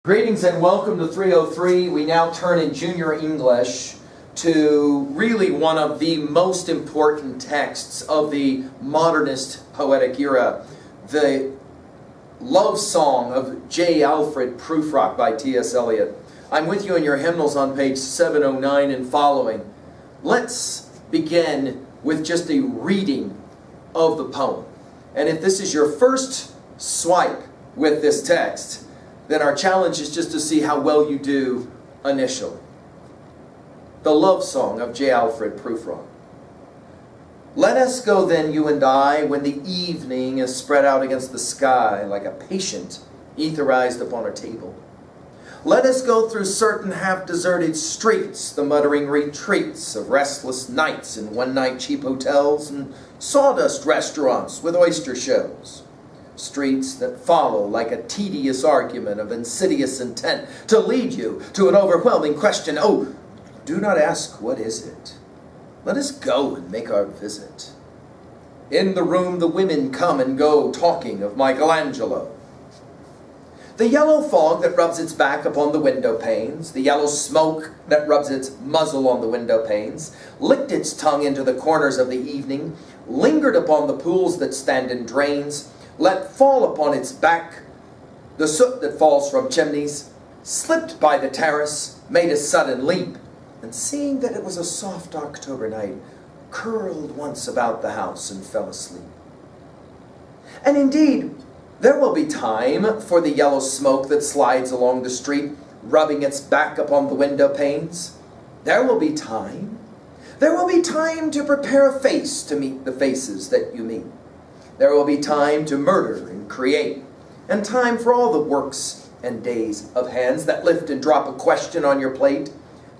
Greetings and welcome to 303. We now turn in Junior English to really one of the most important texts of the modernist poetic era, the love song of J. Alfred Prufrock by T.S. Eliot. I'm with you in your hymnals on page 709 and following. Let's begin with just a reading of the poem. And if this is your first swipe with this text, then our challenge is just to see how well you do initially. The love song of J. Alfred Prufrock. Let us go then, you and I, when the evening is spread out against the sky like a patient etherized upon a table. Let us go through certain half-deserted streets, the muttering retreats of restless nights in one-night cheap hotels and sawdust restaurants with oyster shows. Streets that follow like a tedious argument of insidious intent to lead you to an overwhelming question. Oh, do not ask, what is it? Let us go and make our visit. In the room the women come and go, talking of Michelangelo. The yellow fog that rubs its back upon the window panes, the yellow smoke that rubs its muzzle on the window panes, licked its tongue into the corners of the evening, lingered upon the pools that stand in drains, let fall upon its back the soot that falls from chimneys, slipped by the terrace, made a sudden leap, and seeing that it was a soft October night, curled once about the house and fell asleep. And indeed, there will be time for the yellow smoke that slides along the street, rubbing its back upon the window panes. There will be time. There will be time to prepare a face to meet the faces that you meet. There will be time to murder and create, and time for all the works and days of hands that lift and drop a question on your plate.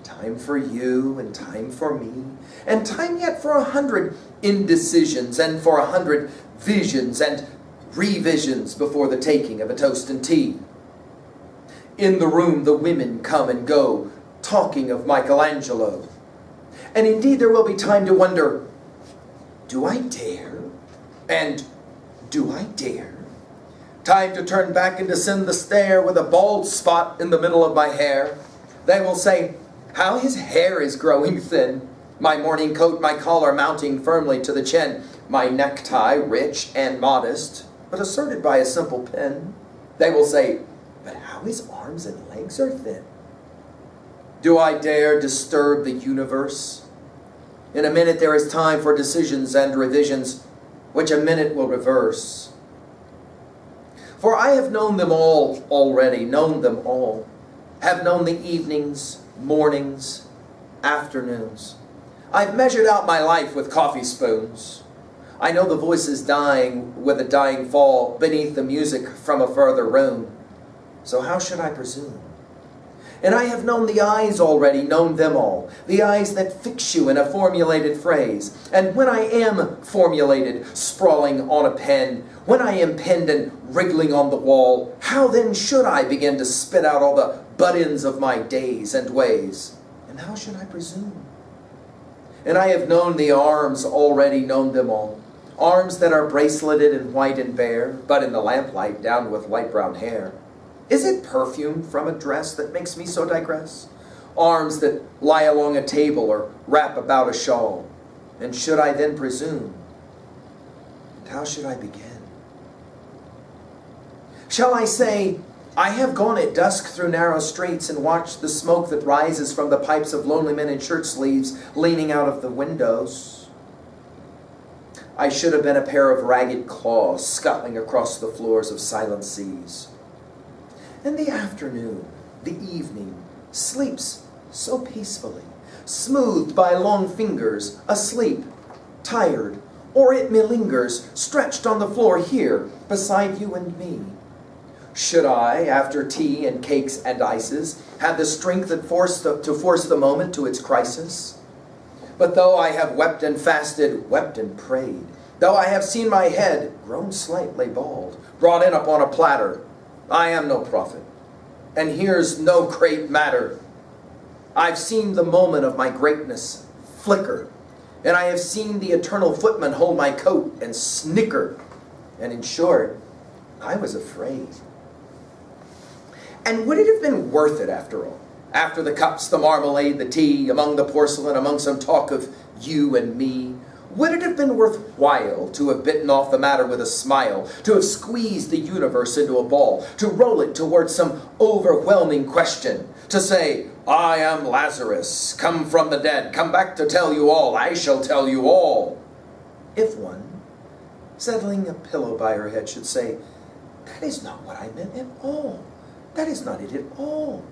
Time for you, and time for me, and time yet for 100 indecisions, and for 100 visions and revisions before the taking of a toast and tea. In the room the women come and go, talking of Michelangelo. And indeed there will be time to wonder, do I dare? And do I dare? Time to turn back and descend the stair with a bald spot in the middle of my hair. They will say, how his hair is growing thin. My morning coat, my collar mounting firmly to the chin. My necktie rich and modest, but asserted by a simple pin. They will say, but how his arms and legs are thin. Do I dare disturb the universe? In a minute there is time for decisions and revisions, which a minute will reverse. For I have known them all already, known them all. Have known the evenings, mornings, afternoons. I've measured out my life with coffee spoons. I know the voices dying with a dying fall beneath the music from a further room. So how should I presume? And I have known the eyes already, known them all. The eyes that fix you in a formulated phrase. And when I am formulated, sprawling on a pen, when I am penned and wriggling on the wall, how then should I begin to spit out all the butt-ends of my days and ways? And how should I presume? And I have known the arms already, known them all. Arms that are braceleted and white and bare, but in the lamplight down with light brown hair. Is it perfume from a dress that makes me so digress? Arms that lie along a table or wrap about a shawl. And should I then presume? And how should I begin? Shall I say, I have gone at dusk through narrow streets and watched the smoke that rises from the pipes of lonely men in shirt sleeves leaning out of the windows? I should have been a pair of ragged claws scuttling across the floors of silent seas. And the afternoon, the evening, sleeps so peacefully, smoothed by long fingers, asleep, tired, or it malingers, stretched on the floor here, beside you and me. Should I, after tea and cakes and ices, have the strength to force the moment to its crisis? But though I have wept and fasted, wept and prayed, though I have seen my head, grown slightly bald, brought in upon a platter, I am no prophet, and here's no great matter. I've seen the moment of my greatness flicker, and I have seen the eternal footman hold my coat and snicker, and in short, I was afraid. And would it have been worth it after all? After the cups, the marmalade, the tea, among the porcelain, among some talk of you and me, would it have been worthwhile to have bitten off the matter with a smile, to have squeezed the universe into a ball, to roll it towards some overwhelming question, to say, I am Lazarus, come from the dead, come back to tell you all, I shall tell you all? If one, settling a pillow by her head, should say, that is not what I meant at all. That is not it at all.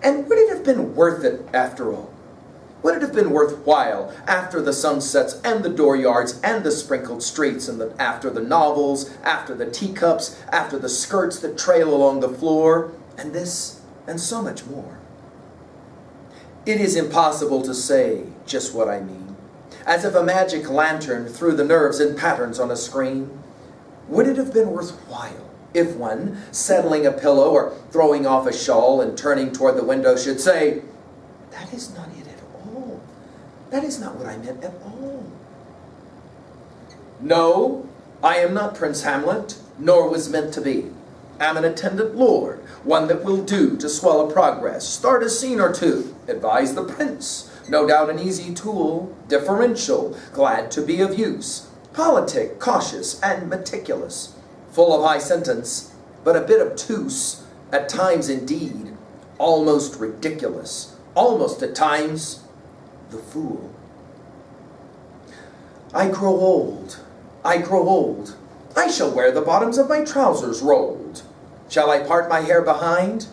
And would it have been worth it after all? Would it have been worthwhile after the sunsets and the dooryards and the sprinkled streets and after the novels, after the teacups, after the skirts that trail along the floor, and this and so much more? It is impossible to say just what I mean. As if a magic lantern threw the nerves in patterns on a screen. Would it have been worthwhile if one, settling a pillow or throwing off a shawl and turning toward the window, should say, that is not it at all. That is not what I meant at all. No, I am not Prince Hamlet, nor was meant to be. Am an attendant lord, one that will do to swell a progress, start a scene or two, advise the prince, no doubt an easy tool, differential, glad to be of use, politic, cautious, and meticulous, full of high sentence, but a bit obtuse, at times indeed, almost ridiculous, almost at times the fool. I grow old, I grow old. I shall wear the bottoms of my trousers rolled. Shall I part my hair behind?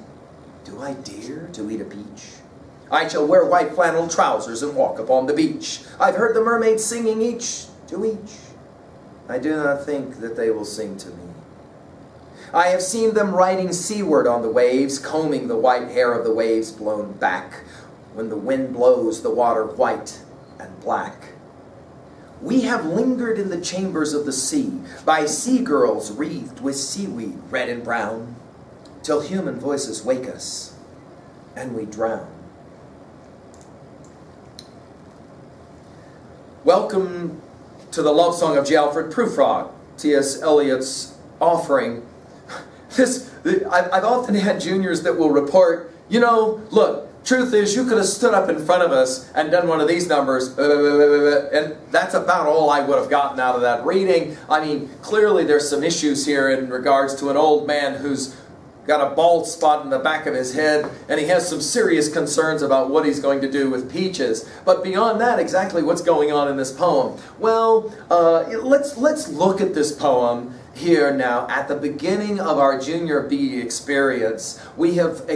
Do I dare to eat a peach? I shall wear white flannel trousers and walk upon the beach. I've heard the mermaids singing each to each. I do not think that they will sing to me. I have seen them riding seaward on the waves, combing the white hair of the waves blown back, when the wind blows the water white and black. We have lingered in the chambers of the sea, by sea girls wreathed with seaweed, red and brown, till human voices wake us, and we drown. Welcome to the love song of J. Alfred Prufrock, T.S. Eliot's offering. I've often had juniors that will report, look, truth is, you could have stood up in front of us and done one of these numbers, and that's about all I would have gotten out of that reading. I mean, clearly there's some issues here in regards to an old man who's got a bald spot in the back of his head, and he has some serious concerns about what he's going to do with peaches. But beyond that, exactly what's going on in this poem? Well, let's look at this poem here now. At the beginning of our Junior B experience, we have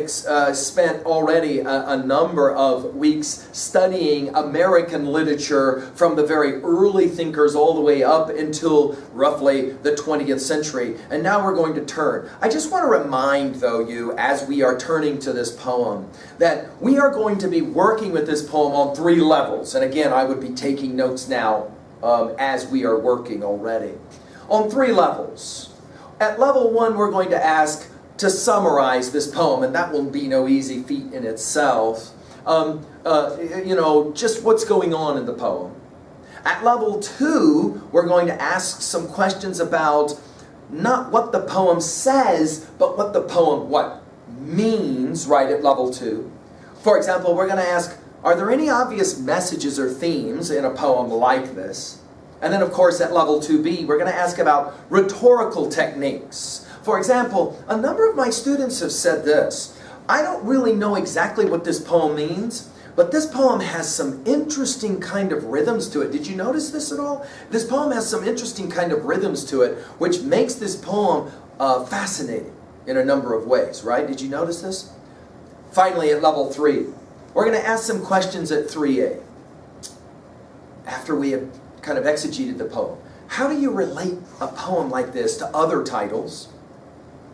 spent already a number of weeks studying American literature from the very early thinkers all the way up until roughly the 20th century. And now we're going to turn. I just want to remind, though, you, as we are turning to this poem, that we are going to be working with this poem on 3 levels. And again, I would be taking notes now as we are working already. On 3 levels. At level 1, we're going to ask to summarize this poem, and that will be no easy feat in itself. Just what's going on in the poem. At level 2, we're going to ask some questions about not what the poem says, but what the poem means, right, at level 2. For example, we're going to ask, are there any obvious messages or themes in a poem like this? And then, of course, at level 2B, we're going to ask about rhetorical techniques. For example, a number of my students have said this. I don't really know exactly what this poem means, but this poem has some interesting kind of rhythms to it. Did you notice this at all? This poem has some interesting kind of rhythms to it, which makes this poem fascinating in a number of ways, right? Did you notice this? Finally, at level 3, we're going to ask some questions at 3A. After we have kind of exegeted the poem. How do you relate a poem like this to other titles?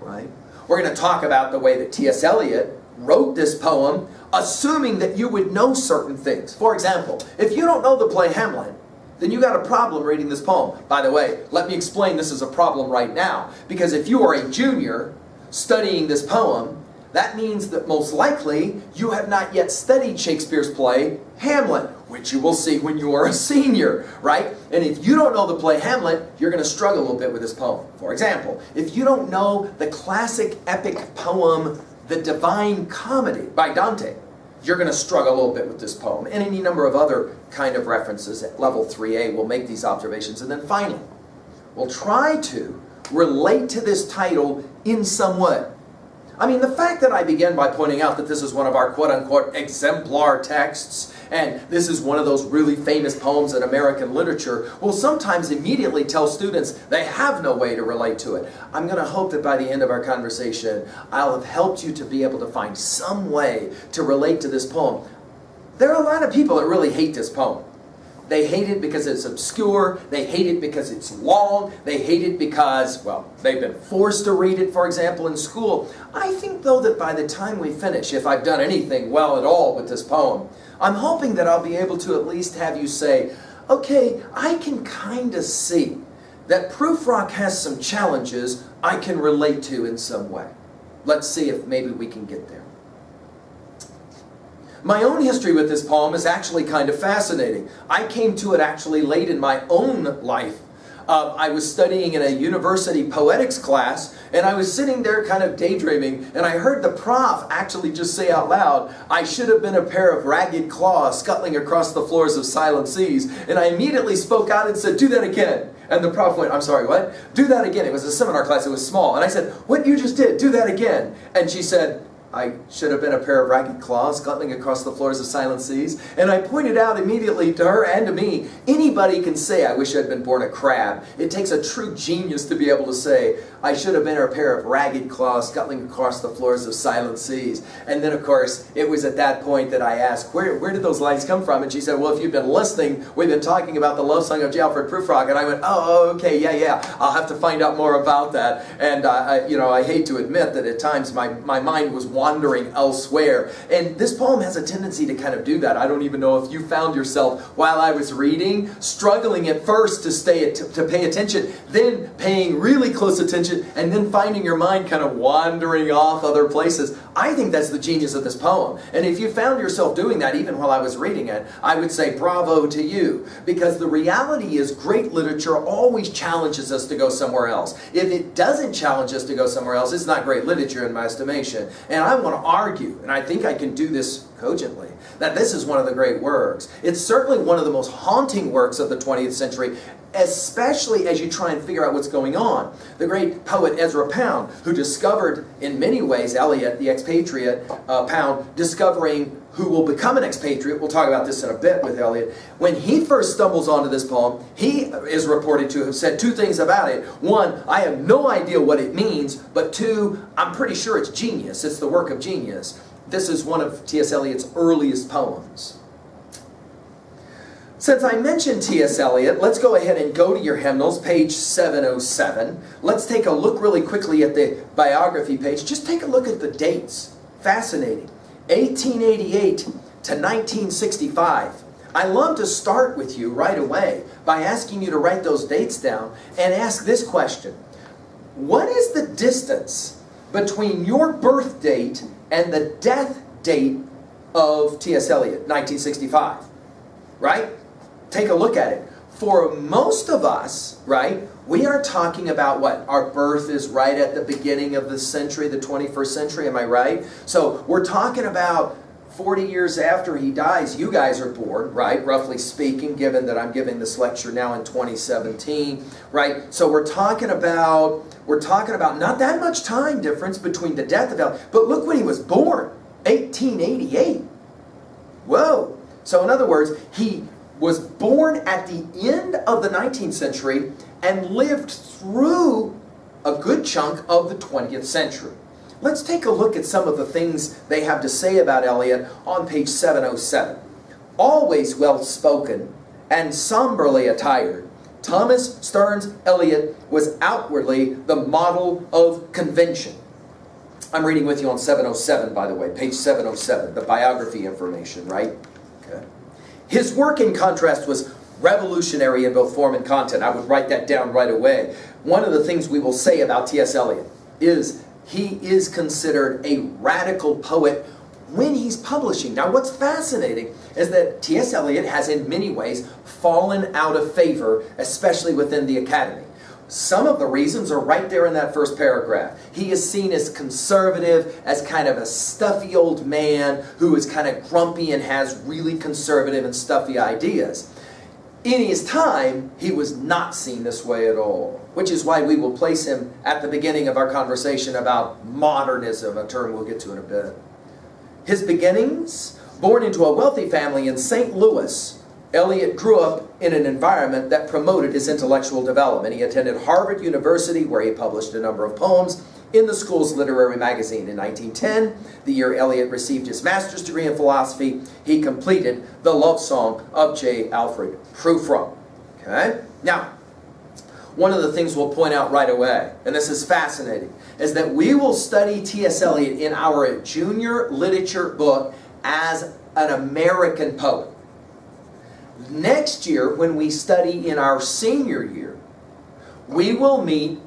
Right? We're going to talk about the way that T.S. Eliot wrote this poem, assuming that you would know certain things. For example, if you don't know the play Hamlet, then you got a problem reading this poem. By the way, let me explain this is a problem right now, because if you are a junior studying this poem, that means that most likely you have not yet studied Shakespeare's play Hamlet, which you will see when you are a senior, right? And if you don't know the play Hamlet, you're going to struggle a little bit with this poem. For example, if you don't know the classic epic poem, The Divine Comedy by Dante, you're going to struggle a little bit with this poem. And any number of other kind of references at level 3A will make these observations. And then finally, we'll try to relate to this title in some way. I mean, the fact that I began by pointing out that this is one of our quote-unquote exemplar texts, and this is one of those really famous poems in American literature, will sometimes immediately tell students they have no way to relate to it. I'm going to hope that by the end of our conversation, I'll have helped you to be able to find some way to relate to this poem. There are a lot of people that really hate this poem. They hate it because it's obscure. They hate it because it's long. They hate it because, well, they've been forced to read it, for example, in school. I think, though, that by the time we finish, if I've done anything well at all with this poem, I'm hoping that I'll be able to at least have you say, okay, I can kind of see that Prufrock has some challenges I can relate to in some way. Let's see if maybe we can get there. My own history with this poem is actually kind of fascinating. I came to it actually late in my own life. I was studying in a university poetics class, and I was sitting there kind of daydreaming, and I heard the prof actually just say out loud, "I should have been a pair of ragged claws scuttling across the floors of silent seas." And I immediately spoke out and said, "Do that again." And the prof went, "I'm sorry, what?" "Do that again." It was a seminar class, it was small. And I said, "What you just did, do that again." And she said, "I should have been a pair of ragged claws scuttling across the floors of silent seas." And I pointed out immediately to her and to me, anybody can say, "I wish I'd been born a crab." It takes a true genius to be able to say, "I should have been a pair of ragged claws scuttling across the floors of silent seas." And then, of course, it was at that point that I asked, where did those lines come from? And she said, "Well, if you've been listening, we've been talking about the love song of J. Alfred Prufrock." And I went, "Oh, okay, yeah, I'll have to find out more about that." And, I hate to admit that at times my mind was wandering elsewhere. And this poem has a tendency to kind of do that. I don't even know if you found yourself, while I was reading, struggling at first to pay attention, then paying really close attention, and then finding your mind kind of wandering off other places. I think that's the genius of this poem. And if you found yourself doing that even while I was reading it, I would say bravo to you. Because the reality is great literature always challenges us to go somewhere else. If it doesn't challenge us to go somewhere else, it's not great literature in my estimation. And I want to argue, and I think I can do this cogently, that this is one of the great works. It's certainly one of the most haunting works of the 20th century, especially as you try and figure out what's going on. The great poet Ezra Pound, who discovered, in many ways, Eliot, the expatriate, Pound, discovering who will become an expatriate. We'll talk about this in a bit with Eliot. When he first stumbles onto this poem, he is reported to have said two things about it. One, I have no idea what it means, but two, I'm pretty sure it's genius. It's the work of genius. This is one of T.S. Eliot's earliest poems. Since I mentioned T.S. Eliot, let's go ahead and go to your hymnals, page 707. Let's take a look really quickly at the biography page. Just take a look at the dates. Fascinating. 1888 to 1965. I love to start with you right away by asking you to write those dates down and ask this question. What is the distance between your birth date and the death date of T.S. Eliot, 1965? Right? Take a look at it. For most of us, right, we are talking about what? Our birth is right at the beginning of the century, the 21st century, am I right? So we're talking about 40 years after he dies, you guys are born, right, roughly speaking, given that I'm giving this lecture now in 2017, right? So we're talking about not that much time difference between the death of Eliot, but look when he was born, 1888. Whoa. So in other words, he was born at the end of the 19th century and lived through a good chunk of the 20th century. Let's take a look at some of the things they have to say about Eliot on page 707. Always well-spoken and somberly attired, Thomas Stearns Eliot was outwardly the model of convention. I'm reading with you on 707, by the way, page 707, the biography information, right? Okay. His work, in contrast, was revolutionary in both form and content. I would write that down right away. One of the things we will say about T.S. Eliot is he is considered a radical poet when he's publishing. Now what's fascinating is that T.S. Eliot has in many ways fallen out of favor, especially within the academy. Some of the reasons are right there in that first paragraph. He is seen as conservative, as kind of a stuffy old man who is kind of grumpy and has really conservative and stuffy ideas. In his time, he was not seen this way at all, which is why we will place him at the beginning of our conversation about modernism, a term we'll get to in a bit. His beginnings, born into a wealthy family in St. Louis, Eliot grew up in an environment that promoted his intellectual development. He attended Harvard University, where he published a number of poems in the school's literary magazine. In 1910, the year Eliot received his master's degree in philosophy, he completed the love song of J. Alfred Prufrock. Okay? Now, one of the things we'll point out right away, and this is fascinating, is that we will study T.S. Eliot in our junior literature book as an American poet. Next year, when we study in our senior year, we will meet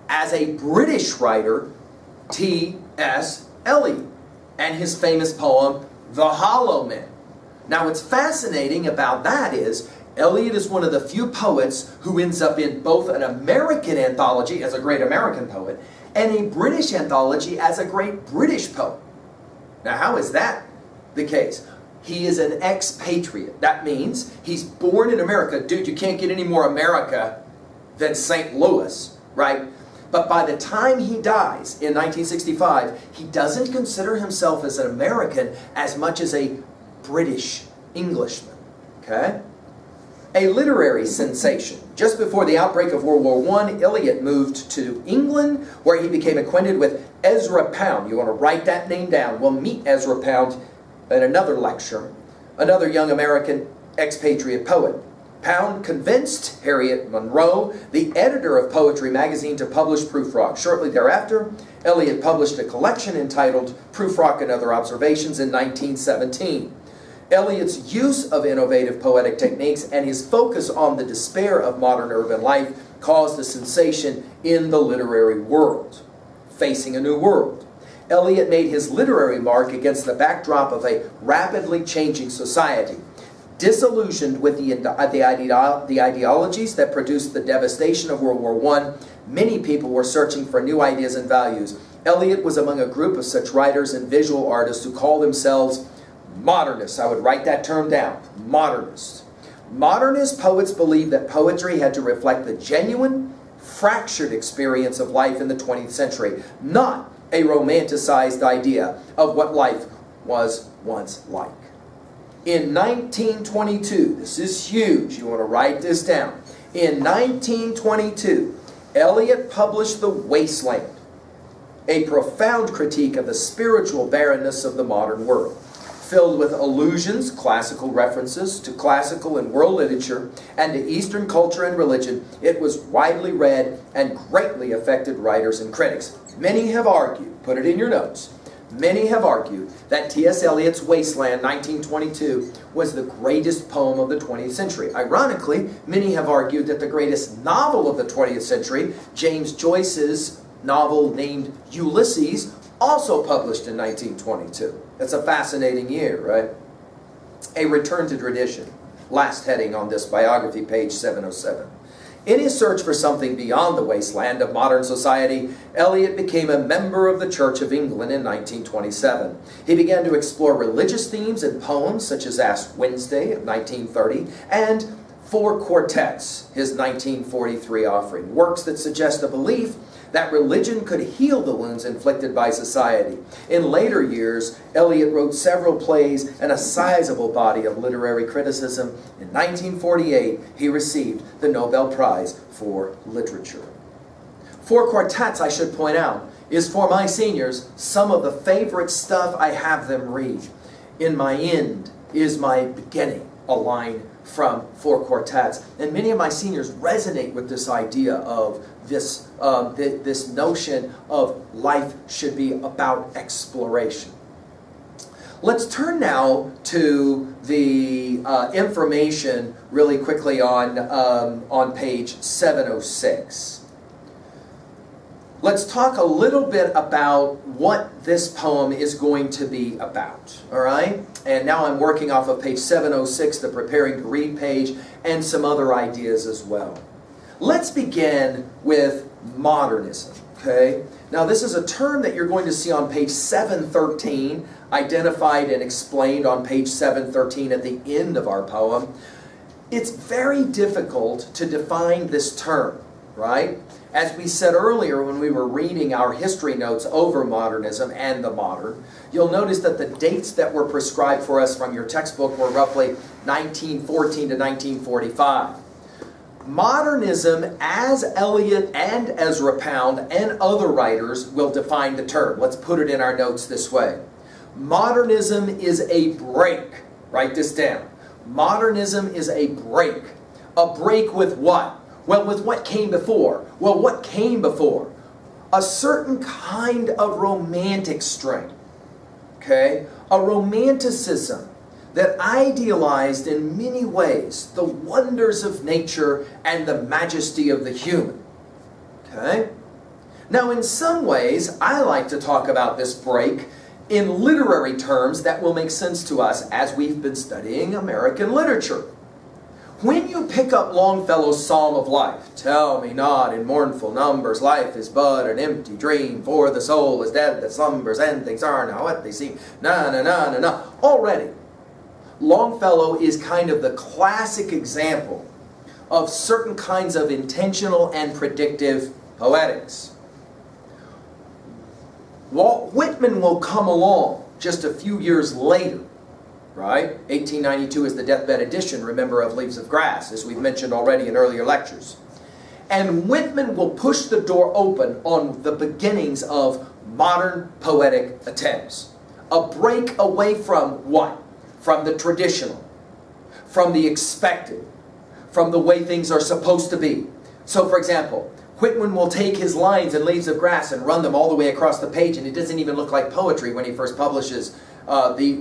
as a British writer, T.S. Eliot, and his famous poem, The Hollow Man. Now, what's fascinating about that is Eliot is one of the few poets who ends up in both an American anthology as a great American poet and a British anthology as a great British poet. Now, how is that the case? He is an expatriate. That means he's born in America. Dude, you can't get any more America than St. Louis, right? But by the time he dies in 1965, he doesn't consider himself as an American as much as a British Englishman, okay? A literary sensation. Just before the outbreak of World War I, Eliot moved to England, where he became acquainted with Ezra Pound. You want to write that name down. We'll meet Ezra Pound in another lecture, another young American expatriate poet. Pound convinced Harriet Monroe, the editor of Poetry magazine, to publish Prufrock. Shortly thereafter, Eliot published a collection entitled Prufrock and Other Observations in 1917. Eliot's use of innovative poetic techniques and his focus on the despair of modern urban life caused a sensation in the literary world. Facing a new world, Eliot made his literary mark against the backdrop of a rapidly changing society. Disillusioned with the ideologies that produced the devastation of World War I, many people were searching for new ideas and values. Eliot was among a group of such writers and visual artists who call themselves modernists. I would write that term down, modernists. Modernist poets believed that poetry had to reflect the genuine, fractured experience of life in the 20th century, not a romanticized idea of what life was once like. In 1922, this is huge, you want to write this down. In 1922, Eliot published The Wasteland, a profound critique of the spiritual barrenness of the modern world. Filled with allusions, classical references to classical and world literature, and to Eastern culture and religion, it was widely read and greatly affected writers and critics. Many have argued, put it in your notes, many have argued that T.S. Eliot's Wasteland, 1922, was the greatest poem of the 20th century. Ironically, many have argued that the greatest novel of the 20th century, James Joyce's novel named Ulysses, also published in 1922. That's a fascinating year, right? A return to tradition. Last heading on this biography, page 707. In his search for something beyond the wasteland of modern society, Eliot became a member of the Church of England in 1927. He began to explore religious themes in poems such as Ash Wednesday of 1930 and Four Quartets, his 1943 offering, works that suggest a belief that religion could heal the wounds inflicted by society. In later years, Eliot wrote several plays and a sizable body of literary criticism. In 1948, he received the Nobel Prize for Literature. Four Quartets, I should point out, is for my seniors some of the favorite stuff I have them read. In my end is my beginning, a line from Four Quartets. And many of my seniors resonate with this idea of this notion of life should be about exploration. Let's turn now to the information really quickly on page 706. let's talk a little bit about what this poem is going to be about, all right? And now I'm working off of page 706, the preparing to read page, and some other ideas as well. Let's begin with modernism, okay? Now this is a term that you're going to see on page 713, identified and explained on page 713 at the end of our poem. It's very difficult to define this term, right? As we said earlier when we were reading our history notes over modernism and the modern, you'll notice that the dates that were prescribed for us from your textbook were roughly 1914 to 1945. Modernism, as Eliot and Ezra Pound and other writers will define the term. Let's put it in our notes this way. Modernism is a break. Write this down. Modernism is a break. A break with what? Well, with what came before? Well, what came before? A certain kind of romantic strain. Okay? A romanticism that idealized in many ways the wonders of nature and the majesty of the human. Okay? Now, in some ways, I like to talk about this break in literary terms that will make sense to us as we've been studying American literature. When you pick up Longfellow's Psalm of Life, tell me not in mournful numbers, life is but an empty dream, for the soul is dead that slumbers, and things are not what they seem. Na na na na na. Already, Longfellow is kind of the classic example of certain kinds of intentional and predictive poetics. Walt Whitman will come along just a few years later, right? 1892 is the deathbed edition, remember, of Leaves of Grass, as we've mentioned already in earlier lectures. And Whitman will push the door open on the beginnings of modern poetic attempts. A break away from what? From the traditional, from the expected, from the way things are supposed to be. So, for example, Whitman will take his lines in Leaves of Grass and run them all the way across the page, and it doesn't even look like poetry when he first publishes the